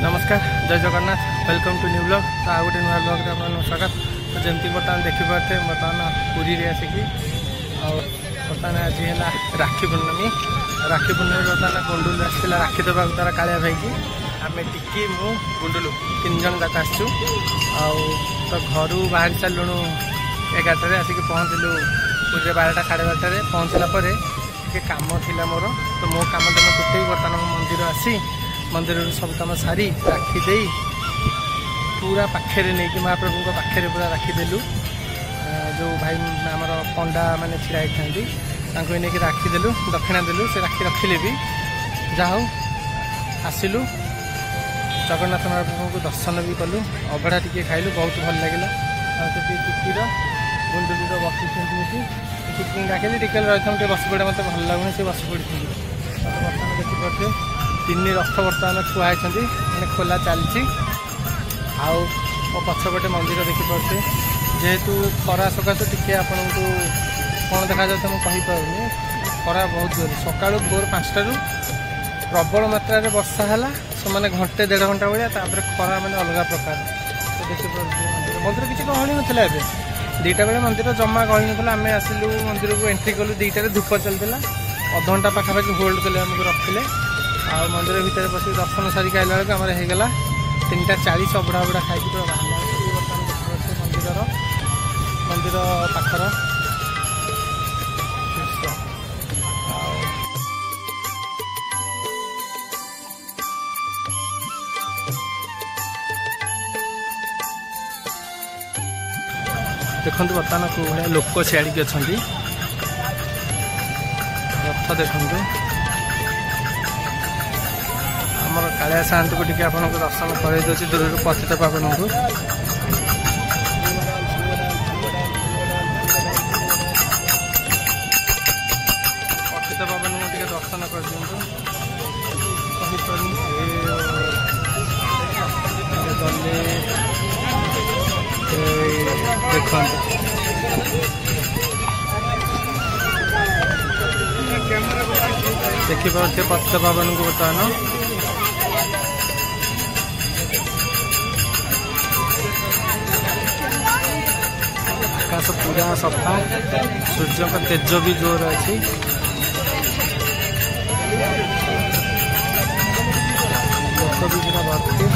नमस्कार जय Jagannath welcome to new blog. तो आ गए नुआ ब्लॉग में स्वागत। तो जमी बर्तमान देखिपे बर्तमान पुरी आसिकी बर्तमान आज है राखी पूर्णमी। राखी पूर्णमी बर्तमान गुंडुल आसाला राखी देवा तार कालिया भाई की आम टिकी मु गुंडुलु 3 जन जाक आसचु। तो घर बाहर सारूँ 11टार आसिक पहुँचलु पूरी 12टा 12:30 पहुँचला कम थिला मोर। तो मो कम दाम टुटे बर्तमान मंदिर आसी मंदिर सब कम सारी राखी दे पूरा पाखे नहीं कि महाप्रभु पाखे पूरा राखी देलु। जो भाई आमर पंडा मैंने छिड़ा था नहीं राखी देलु दक्षिणा देलु से राखी रखिले भी जाऊ आसिलु जगन्नाथ महाप्रभु को दर्शन भी कलु अभड़ा टी खाइलु बहुत भल लगे। टिकीर गुंडुली बसी टिकी डाकिली टिके रही बस पड़े मत भल लगुनि से बस पड़ी बर्तमान देखिपे 3 रथ बर्तमान छुआई मैंने खोला चलती आउ पछपटे मंदिर देखिपे जेहेतु खरा सकाशे टी आपन को कौन देखा जाए मुझे कहीपरूनी खरा बहुत जोर सका भोर 5टारू प्रबल मात्रा वर्षा है से मैंने घंटे 1.5 घंटा भाया खरा मैंने अलग प्रकार। तो देखिए मंदिर किसी गहली नाला 2टा बेले मंदिर जमा गहली नाला आम आसिलु मंदिर को एंट्री कलु 2टारे धूप चलता अध घंटा पाखापाखि होल्ड कले आमको रखिले आ मंदिर भितर बस दर्शन सारिक आइला बेलू आम होगला 3:40 अबड़ा अबड़ा खाई बाहर मंदिर पाखर देखु बर्तमान कौ भाया लोक सियाड़ी अच्छा रथ देखु आमर कालिया साहंत को टी आपको दर्शन कर दूर पतित पावन को पतित पावन को टी दर्शन कर दिखाँ देखिपे पतित पावन को बर्तमान आकाश पूरा सफा सूर्य का तेज भी जोर अच्छी लोक भी पूरा भर्ती।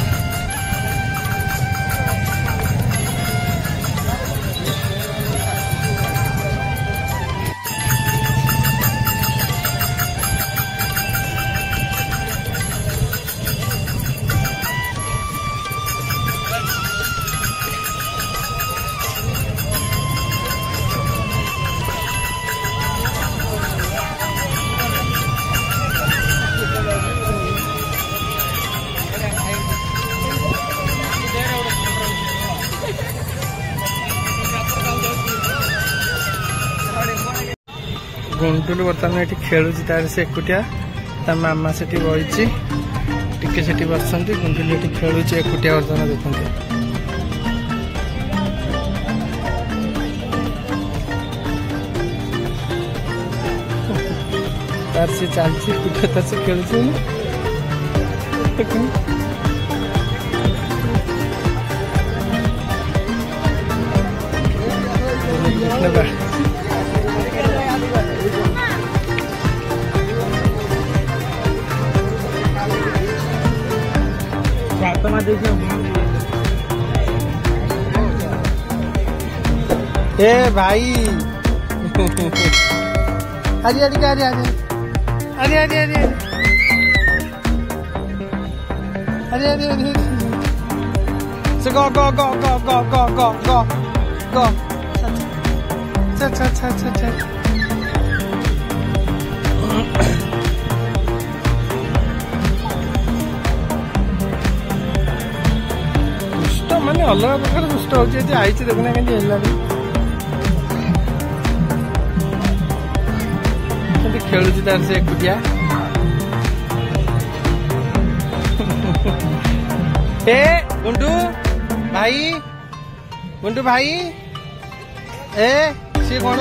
गुंडुल बर्तमान ये खेलु तार से एकुटिया ता मामा से बही टिके से बस गुंडुल ये खेलु एकुटिया बर्तमान देखते तार से चलती तार से खेलु ए भाई अरे अरे अरे अरे अरे अरे अरे अरे अरे अरे से गो गो गो गो गो गो गो गो गो अच्छा अच्छा अच्छा अच्छा माने अलग प्रकार दुष्ट हो देखना कहीं खेलु तार से एकुटिया ए गुंडू भाई ए सी कौन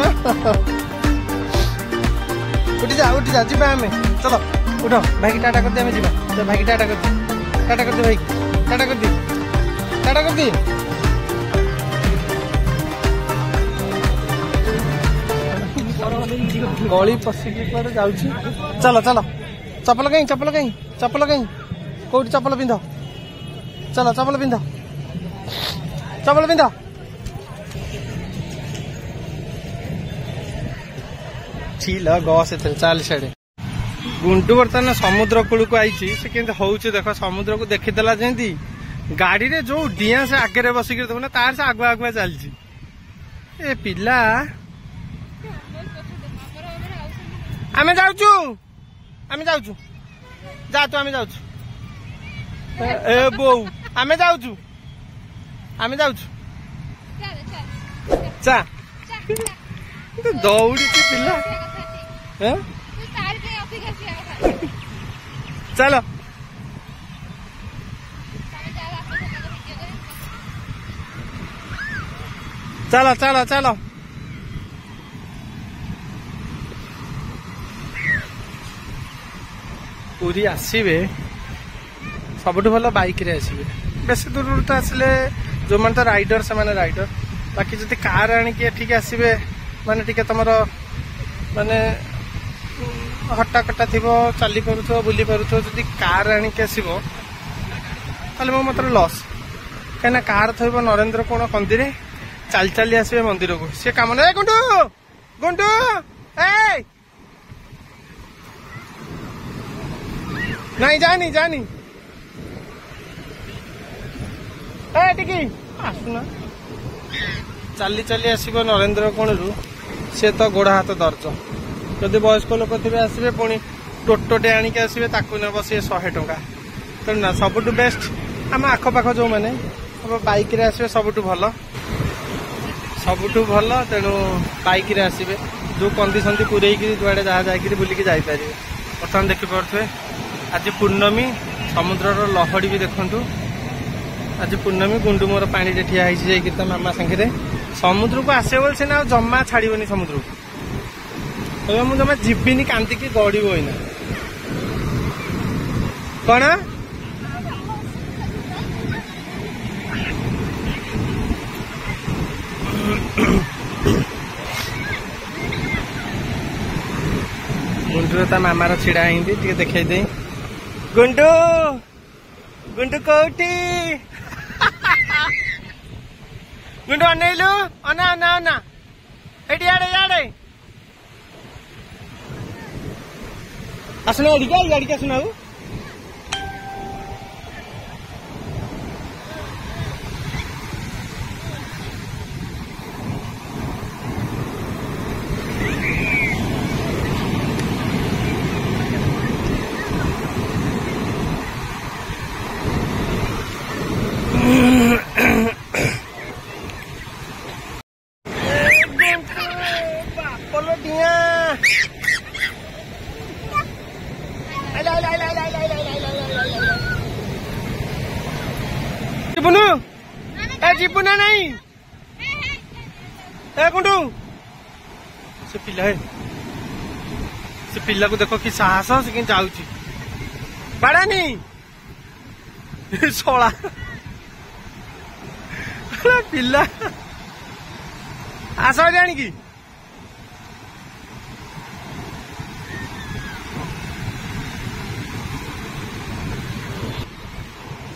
उठी जा जी आम चलो उठ भाई की टाटा कर दे भाई की टाटा कर दे टाटा कर दे भाई, टाटा कर दे, टाटा कर दे। गली पशिकी कुआडे जाउछि। चलो चलो चपल कहीं चपल कहीं चपल कहीं कोठी चपल पिंध। चलो चपल पिंध चपल पिंध। छिल गस चल सियाड़े। गुंडू बर्तमान समुद्र कूल को आई से केंद्र हूँ देख समुद्र को देखीदेला जमी गाड़ी रे जो डिया से आगे बसिक देखुना तार से आगुआ आगुआ चलती ए पिला आमे जाउचु आमे जाउचु जा तू आमे जाउचु ए बो आमे जाउचु आमे जाउचु चा तो दौड़ी पिला चलो चलो चलो चलो पूरी आसवे सबुठ भल बाइक रे आसवे बेसी दूर तो आसले जो मैंने तो राइडर से माने राइडर बाकी जब कार आणिक एठिक आसवे माने टिके तमर माने हट्टा कट्टा थी चली पार बुली पार जदि कार आणिक आसो मो मतलब लस कहीं कार थोब नरेंद्र कोण कंदी चल चली आसवे मंदिर को सी कम ना गुंडू गुंडू ए नहीं जानी जानी ए टिकी आसुना चली चली आसो नरेंद्र कोण रू सी तो गोड़ हाथ दर्ज जदि वयस्क लोक थे आसवे पुणी टोटोटे आणिक आसवे ताकू नब सी 100 टंका तेणु ना सबुठ बेस्ट आम आखपाख जो मैंने बाइक रे आसवे सबुठ भल तेणु बाइक रे आसवे जो कंदी संदी पूरे जुआड़े जहाँ जाकि बुलिकी जापर बर्तमान देखिपे आज पूर्णमी समुद्र लहड़ी भी देखु आज पूर्णमी गुंडू मोर पानी रे ठिया होती मामा सागे समुद्र को आसे बोल सीना जमा छाड़बनी समुद्र को मुझे जमा जीविनी कांदिकी गड़ब ना कौन गुंडू ता मामार छिड़ा ही देखा दे गुंडू गुंडू कौटी गुंडू अनैलु अना अना अना एटी याडे याडे आसना गाड़ी के आसना जीपू ना नहीं गुंडू से पिला है से पिला को देखो कि साहस से कि जाऊची बाड़ा नहीं सोला पिला आस जाणी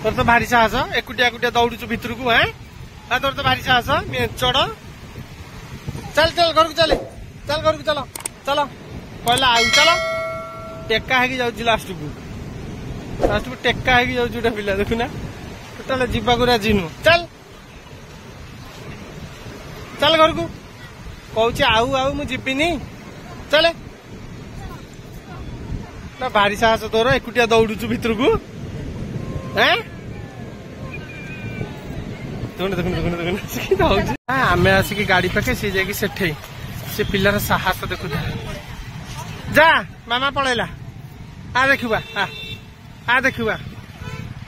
तोर तो भारी साहस एकुटिया एकुटिया दौड़ू भितर को हाँ तोर तो भारी साहस चढ़ चल चल घर को चल चल घर को चलो चलो कहला आउ चलो टेका है जाऊँ लास्ट को टेका है जाऊँ पिला देखुना टोटाल जीवा को राजी नुह चल चल घर को कौच आउ आउ मु जीविनी चले ना भारी साहस तोर एकुटिया दौड़ू भितर को आम आसिक गाड़ी पाखे सी जा से पिलार साहस देखु जा मामा पलैला आ देखा आ देखा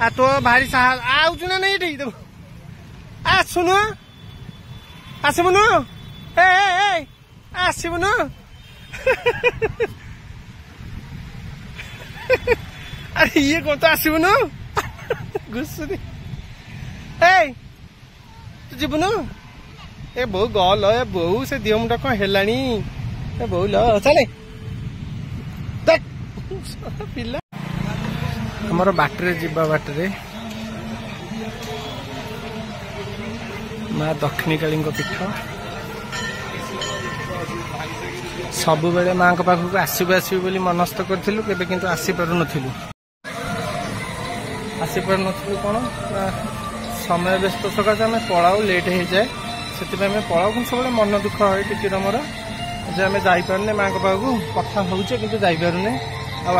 आ तो भारी साहस आउचु ना नहीं ये आसुनु आसबुनु ए आसबुनु अरे ये कौन तो आसबुनु घुसुरी ए तू जीवनु ए बहु गल ए बहु से दिह मुंडा कौन हेलानी ए बहु ल चले पिला हमर बाटरे जीवा बाटरे माँ दक्षिणकाली पीठ सबु बेले माँ पाखक आसबू आसबू बोली मनस्थ करूँ किंतु आसीपार नथिलु कौन समय व्यस्त सकाश आम पलाऊ लेट हो जाए से पलाऊ कि सब मन दुख है टी तुमर जे आम जापारे माँ पाखक कथा होचे कि जापारे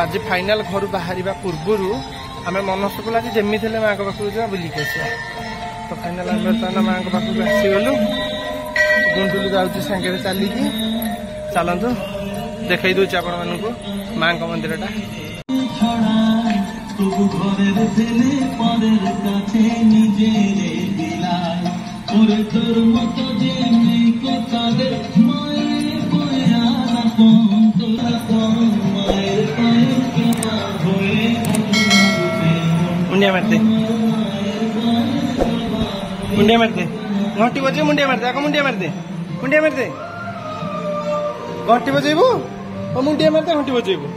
आज फाइनाल घर बाहर पूर्वर आम मनस्थ कल आज जमी माँ पाखक जा बुलिक आसा तो फाइनाल आम बर्तमान माँ पाखक आसीगलु गुंडुलु जाऊँ सांगे चलिकी चलतु देखई दूचे आपण मानू माँ मंदिर टा मुंडिया मारते मुंडिया मारते घंटी बजे मुंडिया मारते आगे मुंडिया मारते मुंडिया मारते घंटी बजेबू और मुंडिया मारते घंटी बजेबू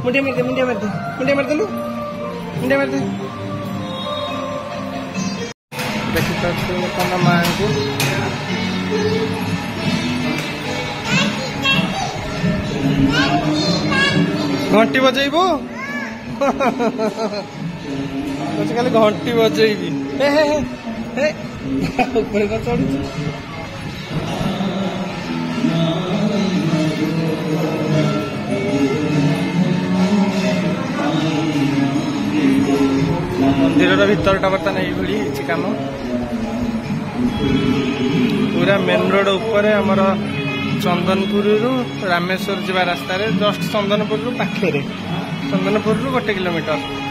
मुंडिया मारते मुंडिया मारते मुंडिया मारदेलु मुंडिया मारते देखिए माँ को घंटी बजेबू खाली घंटी बजेबी ऊपर का चढ़ी मंदिर भीतर बर्तमान ये कम पूरा मेन रोड उपर आमर चंदनपुर रामेश्वर जावा रास्तार जस्ट चंदनपुर पाखे चंदनपुर 1 किलोमीटर